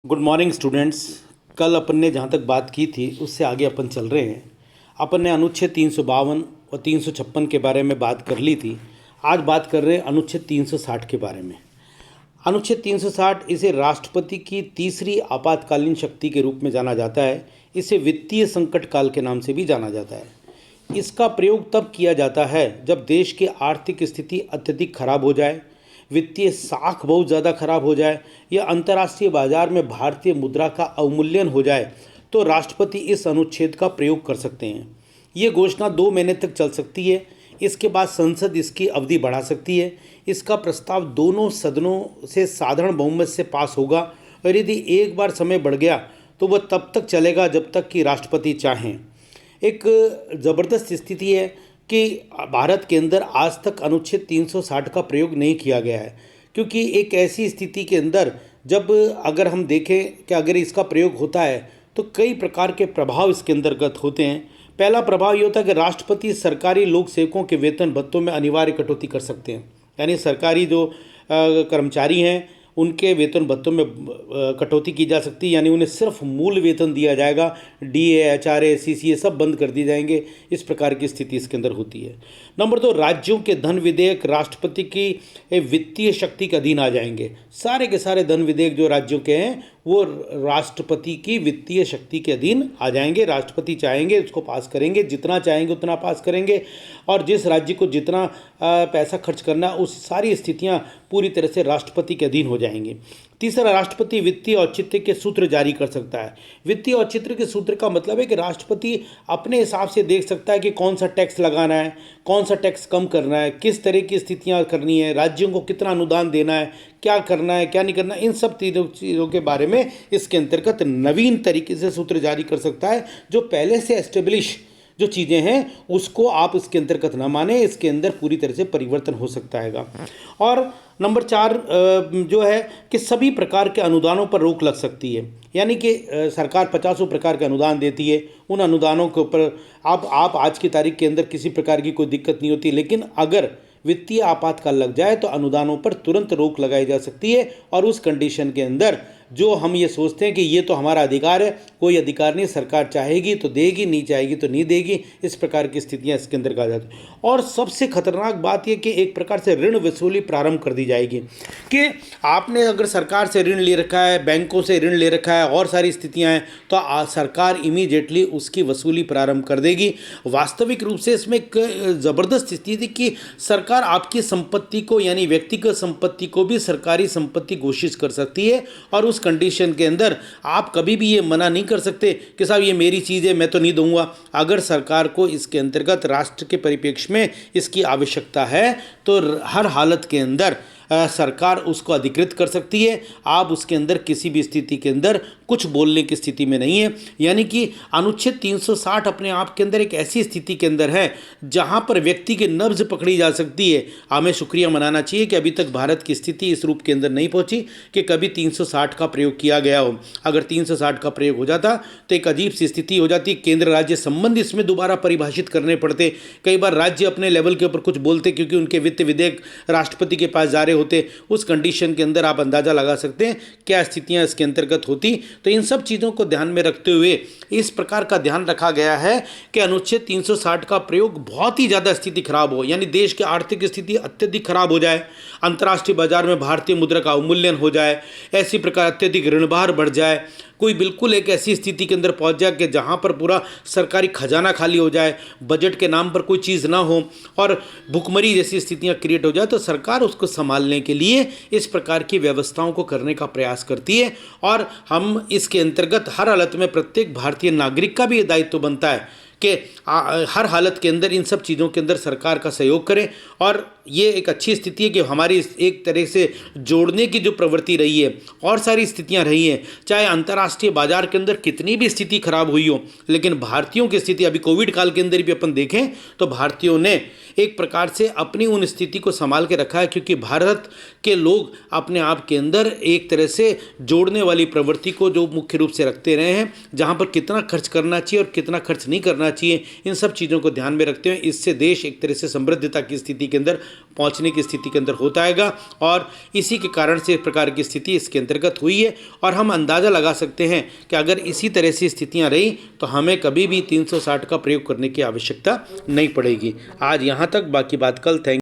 Good morning students. कल अपन ने जहाँ तक बात की थी उससे आगे अपन चल रहे हैं। अपन ने अनुच्छेद 352 और 356 के बारे में बात कर ली थी। आज बात कर रहे हैं अनुच्छेद 360 के बारे में। अनुच्छेद 360 इसे राष्ट्रपति की तीसरी आपातकालीन शक्ति के रूप में जाना जाता है। इसे वित्तीय संकट काल के नाम से भी जाना जाता है। इसका प्रयोग तब किया जाता है जब देश की आर्थिक स्थिति अत्यधिक खराब हो जाए, वित्तीय साख बहुत ज़्यादा खराब हो जाए या अंतर्राष्ट्रीय बाजार में भारतीय मुद्रा का अवमूल्यन हो जाए तो राष्ट्रपति इस अनुच्छेद का प्रयोग कर सकते हैं। ये घोषणा 2 महीने तक चल सकती है। इसके बाद संसद इसकी अवधि बढ़ा सकती है। इसका प्रस्ताव दोनों सदनों से साधारण बहुमत से पास होगा और यदि एक बार समय बढ़ गया तो वह तब तक चलेगा जब तक कि राष्ट्रपति चाहें। एक ज़बरदस्त स्थिति है कि भारत के अंदर आज तक अनुच्छेद 360 का प्रयोग नहीं किया गया है, क्योंकि एक ऐसी स्थिति के अंदर जब अगर हम देखें कि अगर इसका प्रयोग होता है तो कई प्रकार के प्रभाव इसके अंतर्गत होते हैं। पहला प्रभाव ये होता है कि राष्ट्रपति सरकारी लोक सेवकों के वेतन भत्तों में अनिवार्य कटौती कर सकते हैं। यानी सरकारी जो कर्मचारी हैं उनके वेतन भत्तों में कटौती की जा सकती है, यानी उन्हें सिर्फ मूल वेतन दिया जाएगा। डीए, एचआरए, सीसीए सब बंद कर दिए जाएंगे। इस प्रकार की स्थिति इसके अंदर होती है। नंबर 2, राज्यों के धन विधेयक राष्ट्रपति की वित्तीय शक्ति के अधीन आ जाएंगे। सारे के सारे धन विधेयक जो राज्यों के हैं वो राष्ट्रपति की वित्तीय शक्ति के अधीन आ जाएंगे। राष्ट्रपति चाहेंगे उसको पास करेंगे, जितना चाहेंगे उतना पास करेंगे, और जिस राज्य को जितना पैसा खर्च करना उस सारी स्थितियां पूरी तरह से राष्ट्रपति के अधीन हो जाएंगी। तीसरा, राष्ट्रपति वित्तीय औचित्य के सूत्र जारी कर सकता है। वित्तीय औचित्य के सूत्र का मतलब है कि राष्ट्रपति अपने हिसाब से देख सकता है कि कौन सा टैक्स लगाना है, कौन सा टैक्स कम करना है, किस तरह की स्थितियां करनी है, राज्यों को कितना अनुदान देना है, क्या करना है क्या नहीं करना, इन सब चीज़ों के बारे में इसके अंतर्गत नवीन तरीके से सूत्र जारी कर सकता है। जो पहले से एस्टेब्लिश जो चीज़ें हैं उसको आप इसके अंतर्गत ना माने, इसके अंदर पूरी तरह से परिवर्तन हो सकता है। और नंबर 4 जो है कि सभी प्रकार के अनुदानों पर रोक लग सकती है। यानी कि सरकार 50 प्रकार के अनुदान देती है। उन अनुदानों के ऊपर आप आज की तारीख के अंदर किसी प्रकार की कोई दिक्कत नहीं होती, लेकिन अगर वित्तीय आपातकाल लग जाए तो अनुदानों पर तुरंत रोक लगाई जा सकती है। और उस कंडीशन के अंदर जो हम ये सोचते हैं कि ये तो हमारा अधिकार है, कोई अधिकार नहीं, सरकार चाहेगी तो देगी, नहीं चाहेगी तो नहीं देगी, इस प्रकार की स्थितियां इसके अंदर आ जाती हैं। और सबसे खतरनाक बात यह कि एक प्रकार से ऋण वसूली प्रारंभ कर दी जाएगी कि आपने अगर सरकार से ऋण ले रखा है, बैंकों से ऋण ले रखा है और सारी स्थितियां हैं तो सरकार इमीडिएटली उसकी वसूली प्रारंभ कर देगी। वास्तविक रूप से इसमें एक ज़बरदस्त स्थिति थी कि सरकार आपकी संपत्ति को यानी व्यक्तिगत संपत्ति को भी सरकारी संपत्ति घोषित कर सकती है। और उस कंडीशन के अंदर आप कभी भी ये मना नहीं कर सकते कि साहब ये मेरी चीज़ है, मैं तो नहीं दूंगा। अगर सरकार को इसके अंतर्गत राष्ट्र के परिप्रेक्ष्य में इसकी आवश्यकता है तो हर हालत के अंदर सरकार उसको अधिकृत कर सकती है। आप उसके अंदर किसी भी स्थिति के अंदर कुछ बोलने की स्थिति में नहीं है। यानी कि अनुच्छेद 360 अपने आप के अंदर एक ऐसी स्थिति के अंदर है जहां पर व्यक्ति की नब्ज पकड़ी जा सकती है। हमें शुक्रिया मनाना चाहिए कि अभी तक भारत की स्थिति इस रूप के अंदर नहीं पहुंची कि कभी 360 का प्रयोग किया गया हो। अगर 360 का प्रयोग हो जाता तो एक अजीब सी स्थिति हो जाती। केंद्र राज्य संबंध इसमें दोबारा परिभाषित करने पड़ते। कई बार राज्य अपने लेवल के ऊपर कुछ बोलते क्योंकि उनके वित्त विधेयक राष्ट्रपति के पास जा रहे होते। उस कंडीशन के अंदर आप अंदाजा लगा सकते हैं क्या स्थितियां इसके अंतर्गत होती। तो इन सब चीज़ों को ध्यान में रखते हुए इस प्रकार का ध्यान रखा गया है कि अनुच्छेद 360 का प्रयोग बहुत ही ज़्यादा स्थिति खराब हो, यानी देश की आर्थिक स्थिति अत्यधिक खराब हो जाए, अंतर्राष्ट्रीय बाजार में भारतीय मुद्रा का अवमूल्यन हो जाए, ऐसी प्रकार अत्यधिक ऋणभार बढ़ जाए, कोई बिल्कुल एक ऐसी स्थिति के अंदर पहुंच जाए कि जहां पर पूरा सरकारी खजाना खाली हो जाए, बजट के नाम पर कोई चीज़ ना हो और भुखमरी जैसी स्थितियां क्रिएट हो जाए, तो सरकार उसको संभालने के लिए इस प्रकार की व्यवस्थाओं को करने का प्रयास करती है। और हम इसके अंतर्गत हर हालत में प्रत्येक भारतीय नागरिक का भी ये दायित्व बनता है कि हर हालत के अंदर इन सब चीज़ों के अंदर सरकार का सहयोग करें। और ये एक अच्छी स्थिति है कि हमारी एक तरह से जोड़ने की जो प्रवृत्ति रही है और सारी स्थितियां रही हैं, चाहे अंतर्राष्ट्रीय बाजार के अंदर कितनी भी स्थिति खराब हुई हो, लेकिन भारतीयों की स्थिति अभी कोविड काल के अंदर भी अपन देखें तो भारतीयों ने एक प्रकार से अपनी उन स्थिति को संभाल के रखा है, क्योंकि भारत के लोग अपने आप के अंदर एक तरह से जोड़ने वाली प्रवृत्ति को जो मुख्य रूप से रखते रहे हैं, जहाँ पर कितना खर्च करना चाहिए और कितना खर्च नहीं करना होना चाहिए। इन सब चीज़ों को ध्यान में रखते हुए इससे देश एक तरह से समृद्धता की स्थिति के अंदर पहुंचने की स्थिति के अंदर होता आएगा, और इसी के कारण से इस प्रकार की स्थिति इसके अंतर्गत हुई है। और हम अंदाज़ा लगा सकते हैं कि अगर इसी तरह से स्थितियां रही तो हमें कभी भी 360 का प्रयोग करने की आवश्यकता नहीं पड़ेगी। आज यहाँ तक, बाकी बात कल। थैंक